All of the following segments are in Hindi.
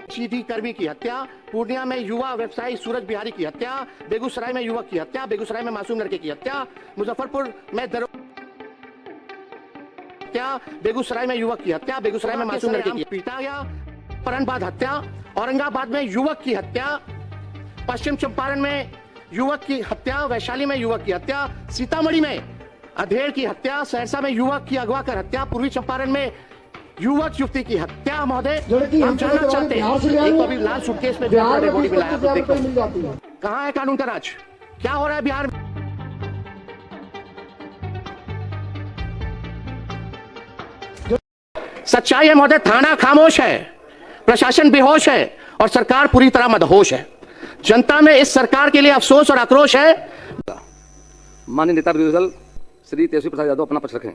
सीधी कर्मी की हत्या, पूर्णिया में युवा व्यवसायी सूरज बिहारी की हत्या, बेगूसराय में युवक की हत्या, बेगूसराय में मासूम लड़के की हत्या, मुजफ्फरपुर में हत्या, बेगूसराय में युवक की हत्या, बेगूसराय में मासूम लड़के की पीटा गया, अपहरण बाद हत्या, औरंगाबाद में युवक की हत्या, पश्चिम चंपारण में युवक की हत्या, वैशाली में युवक की हत्या, सीतामढ़ी में अधेड़ की हत्या, सहरसा में युवक की अगवा कर हत्या, पूर्वी चंपारण में युवक युवती की हत्या। महोदय, हम जानना चाहते हैं, एक तो अभी लाल सूटकेस में बॉडी मिला, कहाँ है कानून का राज? क्या हो रहा है बिहार में? सच्चाई है महोदय, थाना खामोश है, प्रशासन बेहोश है और सरकार पूरी तरह मदहोश है। जनता में इस सरकार के लिए अफसोस और आक्रोश है। माननीय नेता विरोधी दल श्री तेजस्वी प्रसाद यादव अपना पक्ष रखें।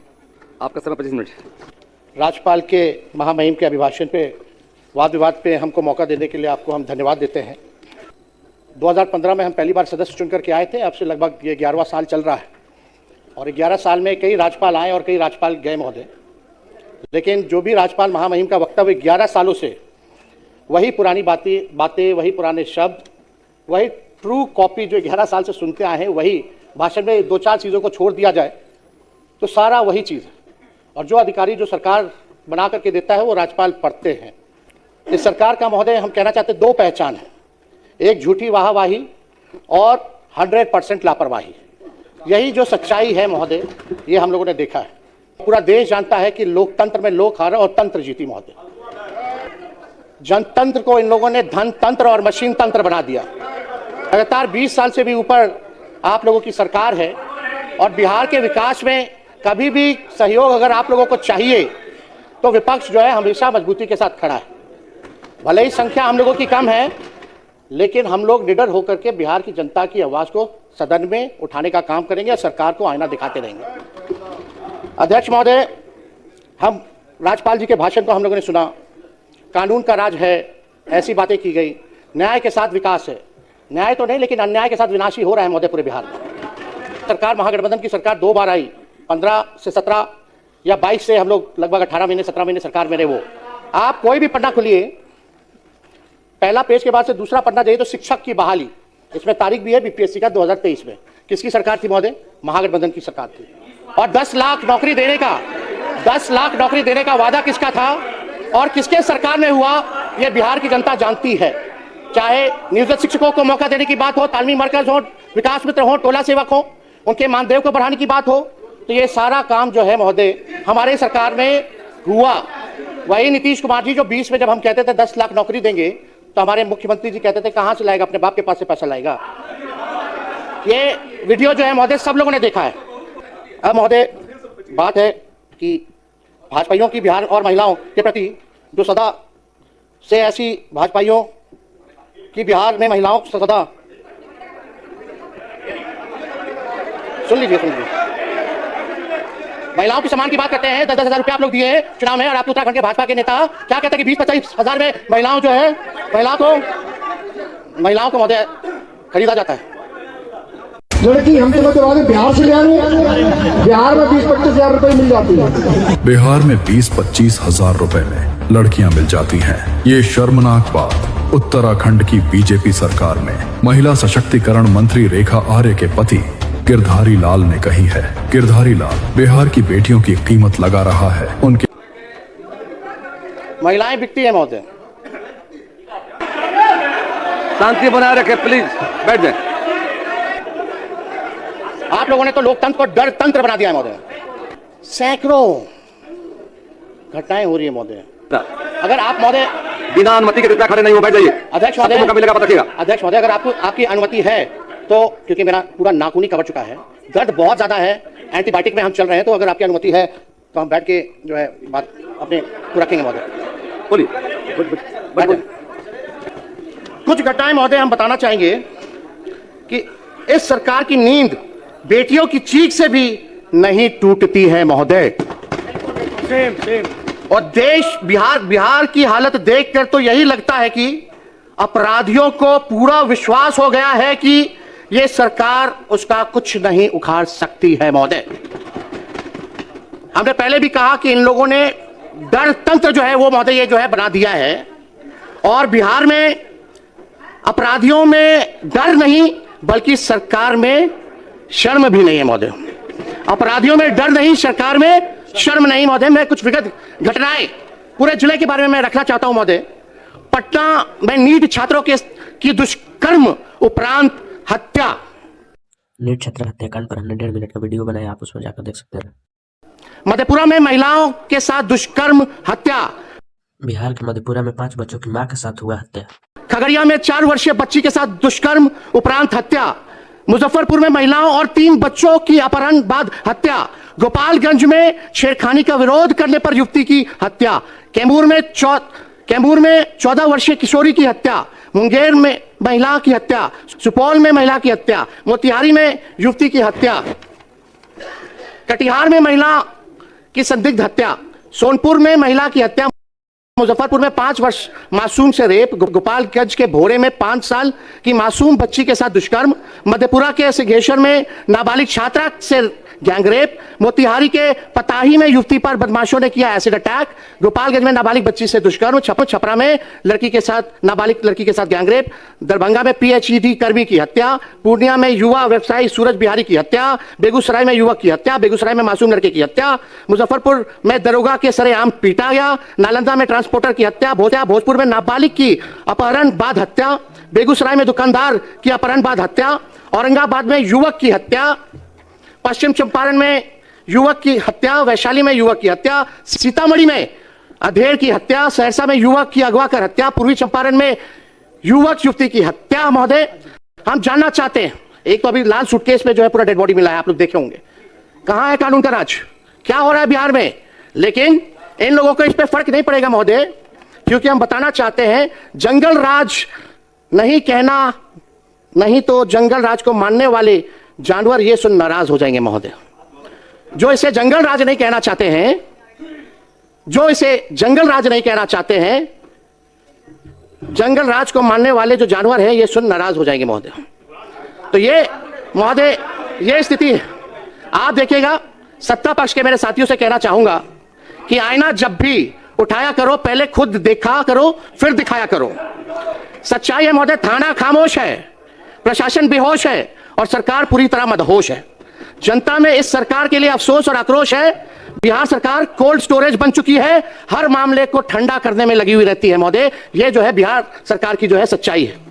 आपका समय 25 मिनट। राज्यपाल के महामहिम के अभिभाषण पे वाद विवाद पे हमको मौका देने के लिए आपको हम धन्यवाद देते हैं। 2015 में हम पहली बार सदस्य चुनकर के आए थे, अब से लगभग ये 11वां साल चल रहा है और 11 साल में कई राज्यपाल आए और कई राज्यपाल गए महोदय, लेकिन जो भी राज्यपाल महामहिम का वक्तव्य 11 सालों से वही पुरानी बातें, वही पुराने शब्द, वही ट्रू कॉपी जो 11 साल से सुनते आए हैं, वही भाषण में 2-4 चीज़ों को छोड़ दिया जाए तो सारा वही चीज़ है। और जो अधिकारी जो सरकार बना करके देता है वो राज्यपाल पढ़ते हैं। इस सरकार का महोदय हम कहना चाहते हैं 2 पहचान है, एक झूठी वाहवाही और 100% लापरवाही। यही जो सच्चाई है महोदय, ये हम लोगों ने देखा है। पूरा देश जानता है कि लोकतंत्र में लोक हारा और तंत्र जीती महोदय। जनतंत्र को इन लोगों ने धन तंत्र और मशीन तंत्र बना दिया। लगातार 20 साल से भी ऊपर आप लोगों की सरकार है और बिहार के विकास में कभी भी सहयोग अगर आप लोगों को चाहिए तो विपक्ष जो है हमेशा मजबूती के साथ खड़ा है। भले ही संख्या हम लोगों की कम है, लेकिन हम लोग निडर होकर के बिहार की जनता की आवाज़ को सदन में उठाने का काम करेंगे और सरकार को आईना दिखाते रहेंगे। अध्यक्ष महोदय, हम राज्यपाल जी के भाषण को हम लोगों ने सुना, कानून का राज है, ऐसी बातें की गई, न्याय के साथ विकास है। न्याय तो नहीं, लेकिन अन्याय के साथ विनाशी हो रहा है महोदय पूरे बिहार में। सरकार महागठबंधन की सरकार 2 बार आई, 15 से 17 या 22 से हम लोग लगभग 18 महीने 17 महीने सरकार में रहे। वो आप कोई भी पन्ना खुलिए, पहला पेज के बाद से दूसरा पन्ना जाइए तो शिक्षक की बहाली, इसमें तारीख भी है बीपीएससी का 2023 में। किसकी सरकार थी महोदय? महागठबंधन की सरकार थी। और 10 लाख नौकरी देने का वादा किसका था और किसके सरकार में हुआ, यह बिहार की जनता जानती है। चाहे नियोजित शिक्षकों को मौका देने की बात हो, तालमी मरकज हो, विकास मित्र हो, टोला सेवक हो, उनके मानदेय को बढ़ाने की बात हो, तो ये सारा काम जो है महोदय हमारे सरकार में हुआ। वही नीतीश कुमार जी जो 20 में जब हम कहते थे 10 लाख नौकरी देंगे, तो हमारे मुख्यमंत्री जी कहते थे कहां से लाएगा, अपने बाप के पास से पैसा लाएगा। ये वीडियो जो है महोदय सब लोगों ने देखा है। अब महोदय बात है कि भाजपाइयों की बिहार और महिलाओं के प्रति जो सदा से ऐसी भाजपाइयों की बिहार में महिलाओं से सदा सुन लीजिए महिलाओं के सम्मान की बात करते हैं। 10-10 हजार रुपया आप लोग दिए हैं चुनाव में और आप उत्तराखंड के भाजपा के नेता क्या कहते हैं कि 20-25 हजार में महिलाओं जो है महिलाओं को महोदय खरीदा जाता है। लड़की हम तो बिहार से ले आए, बिहार में 20-25 हजार रुपए मिल जाती है। बिहार में 20-25 हजार रुपए में लड़कियां मिल जाती हैं। ये शर्मनाक बात उत्तराखंड की बीजेपी सरकार में महिला सशक्तिकरण मंत्री रेखा आर्य के पति गिरधारी लाल ने कही है। गिरधारी लाल बिहार की बेटियों की कीमत लगा रहा है। उनके महिलाएं बिकती है महोदय। शांति बनाए रखें प्लीज, बैठ जाए। आप लोगों ने तो लोकतंत्र को डर तंत्र बना दिया है महोदय। सैकड़ों घटनाएं हो रही है महोदय। अगर आप महोदय बिना अनुमति के रिश्ता खड़े नहीं हो, बैठ जाइए। अध्यक्ष महोदय, मिलेगा पता रखिएगा। अध्यक्ष महोदय, अगर आपकी अनुमति है तो, क्योंकि मेरा पूरा नाखून ही कवर चुका है, दर्द बहुत ज्यादा है, एंटीबायोटिक में हम चल रहे हैं, तो अगर आपकी अनुमति है तो हम बैठ के जो है बात अपने को रखेंगे महोदय। बोलिए। कुछ घटनाएं महोदय हम बताना चाहेंगे कि इस सरकार की नींद बेटियों की चीख से भी नहीं टूटती है महोदय। और देश बिहार की हालत देखकर तो यही लगता है कि अपराधियों को पूरा विश्वास हो गया है कि यह सरकार उसका कुछ नहीं उखाड़ सकती है महोदय। हमने पहले भी कहा कि इन लोगों ने डर तंत्र जो है वो महोदय ये जो है बना दिया है और बिहार में अपराधियों में डर नहीं बल्कि सरकार में शर्म भी नहीं है महोदय। अपराधियों में डर नहीं, सरकार में शर्म नहीं महोदय। मैं कुछ विगत घटनाएं पूरे जिले के बारे में मैं रखना चाहता हूं महोदय। पटना में नीट छात्रों की दुष्कर्म उपरांत हत्या। नीट छात्र हत्याकांड पर हमने 1.5 मिनट का वीडियो बनाया, आप उसमें जाकर देख सकते हैं। मधेपुरा में महिलाओं के साथ दुष्कर्म हत्या। बिहार के मधेपुरा में 5 बच्चों की मां के साथ हुआ हत्या। खगड़िया में 4 वर्षीय बच्ची के साथ दुष्कर्म उपरांत हत्या। मुजफ्फरपुर में महिलाओं और 3 बच्चों की अपहरण बाद हत्या। गोपालगंज में छेड़खानी का विरोध करने पर युवती की हत्या। कैमूर में 14 वर्षीय किशोरी की हत्या। मुंगेर में महिला की हत्या। सुपौल में महिला की हत्या। मोतिहारी में युवती की हत्या। कटिहार में महिला की संदिग्ध हत्या। सोनपुर में महिला की हत्या। मुजफ्फरपुर में 5 वर्ष मासूम से रेप। गोपालगंज के भोरे में 5 साल की मासूम बच्ची के साथ दुष्कर्म। मधेपुरा के सिंहेश्वर में नाबालिग छात्रा से गैंगरेप। मोतिहारी के पताही में युवती पर बदमाशों ने किया एसिड अटैक। गोपालगंज में नाबालिग बच्ची से दुष्कर्म। छपरा में नाबालिग लड़की के साथ गैंगरेप। दरभंगा में पीएचडी कर्मी की हत्या। पूर्णिया में युवा व्यवसायी सूरज बिहारी की हत्या। बेगूसराय में युवक की हत्या। बेगूसराय में मासूम लड़के की हत्या। मुजफ्फरपुर में दरोगा के सरेआम पीटा गया। नालंदा में ट्रांसपोर्टर की हत्या। भोजपुर में नाबालिग की अपहरण बाद हत्या। बेगूसराय में दुकानदार की अपहरण बाद हत्या। औरंगाबाद में युवक की हत्या। पश्चिम चंपारण में युवक की हत्या। वैशाली में युवक की हत्या। सीतामढ़ी में अधेड़ की हत्या। सहरसा में युवक की अगवा कर हत्या। पूर्वी चंपारण में युवक युवती की हत्या। महोदय, हम जानना चाहते हैं, एक तो अभी लाल सूटकेस में जो है पूरा डेड बॉडी मिला है, आप लोग देखे होंगे। कहां है कानून का राज? क्या हो रहा है बिहार में? लेकिन इन लोगों को इस पर फर्क नहीं पड़ेगा महोदय, क्योंकि हम बताना चाहते हैं जंगल राज नहीं कहना, नहीं तो जंगल राज को मानने वाले जानवर ये सुन नाराज हो जाएंगे महोदय। जो इसे जंगल राज नहीं कहना चाहते हैं, जंगल राज को मानने वाले जो जानवर हैं ये सुन नाराज हो जाएंगे महोदय। तो ये महोदय ये स्थिति है। आप देखिएगा, सत्ता पक्ष के मेरे साथियों से कहना चाहूंगा कि आईना जब भी उठाया करो पहले खुद देखा करो फिर दिखाया करो। सच्चाई है महोदय, थाना खामोश है, प्रशासन बेहोश है और सरकार पूरी तरह मदहोश है। जनता में इस सरकार के लिए अफसोस और आक्रोश है। बिहार सरकार कोल्ड स्टोरेज बन चुकी है, हर मामले को ठंडा करने में लगी हुई रहती है महोदय। ये जो है बिहार सरकार की जो है सच्चाई है।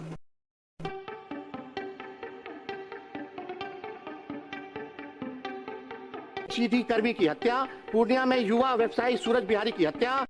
पीएचडी कर्मी की हत्या। पूर्णिया में युवा व्यवसायी सूरज बिहारी की हत्या।